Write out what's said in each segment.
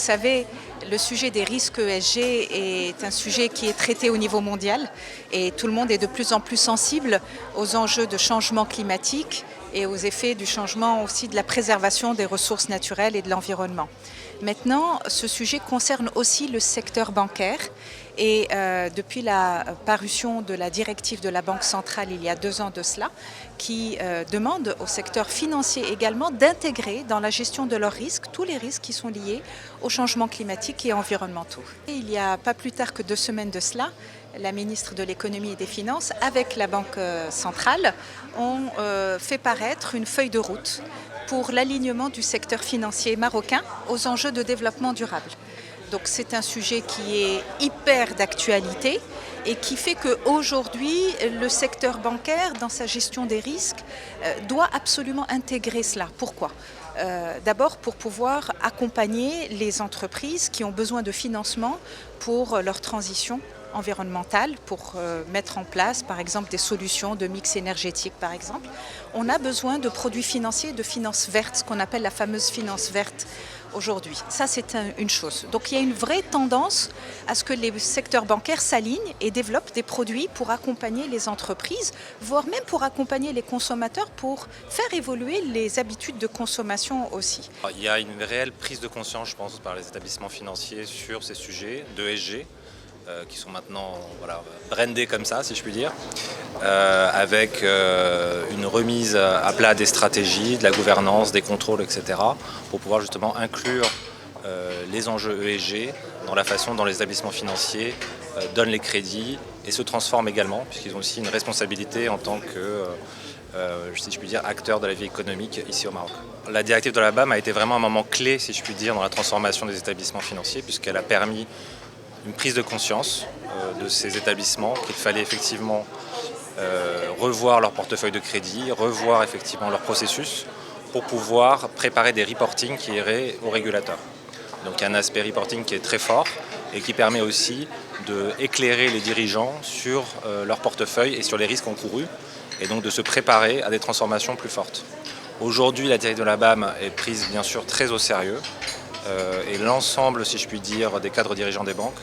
savez, le sujet des risques ESG est un sujet qui est traité au niveau mondial et tout le monde est de plus en plus sensible aux enjeux de changement climatique et aux effets du changement aussi de la préservation des ressources naturelles et de l'environnement. Maintenant, ce sujet concerne aussi le secteur bancaire et depuis la parution de la directive de la Banque centrale il y a 2 ans de cela, qui demande au secteur financier également d'intégrer dans la gestion de leurs risques tous les risques qui sont liés aux changements climatiques et environnementaux. Et il y a pas plus tard que 2 semaines de cela, la ministre de l'économie et des finances avec la Banque centrale ont fait paraître une feuille de route pour l'alignement du secteur financier marocain aux enjeux de développement durable. Donc c'est un sujet qui est hyper d'actualité et qui fait qu'aujourd'hui, le secteur bancaire, dans sa gestion des risques, doit absolument intégrer cela. Pourquoi ? D'abord pour pouvoir accompagner les entreprises qui ont besoin de financement pour leur transition environnementale, pour mettre en place par exemple des solutions de mix énergétique par exemple. On a besoin de produits financiers, de finances vertes, ce qu'on appelle la fameuse finance verte aujourd'hui. Ça c'est une chose. Donc il y a une vraie tendance à ce que les secteurs bancaires s'alignent et développent des produits pour accompagner les entreprises, voire même pour accompagner les consommateurs pour faire évoluer les habitudes de consommation aussi. Il y a une réelle prise de conscience, je pense, par les établissements financiers sur ces sujets de ESG. Qui sont maintenant brandés comme ça, si je puis dire, avec une remise à plat des stratégies, de la gouvernance, des contrôles, etc., pour pouvoir justement inclure les enjeux ESG dans la façon dont les établissements financiers donnent les crédits et se transforment également, puisqu'ils ont aussi une responsabilité en tant que, si je puis dire, acteurs de la vie économique ici au Maroc. La directive de la BAM a été vraiment un moment clé, si je puis dire, dans la transformation des établissements financiers, puisqu'elle a permis une prise de conscience de ces établissements qu'il fallait effectivement revoir leur portefeuille de crédit, revoir effectivement leur processus pour pouvoir préparer des reportings qui iraient aux régulateurs. Donc il y a un aspect reporting qui est très fort et qui permet aussi d'éclairer les dirigeants sur leur portefeuille et sur les risques encourus et donc de se préparer à des transformations plus fortes. Aujourd'hui, la directive de la BAM est prise bien sûr très au sérieux. Et l'ensemble, si je puis dire, des cadres dirigeants des banques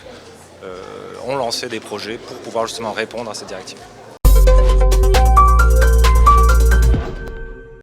ont lancé des projets pour pouvoir justement répondre à cette directive.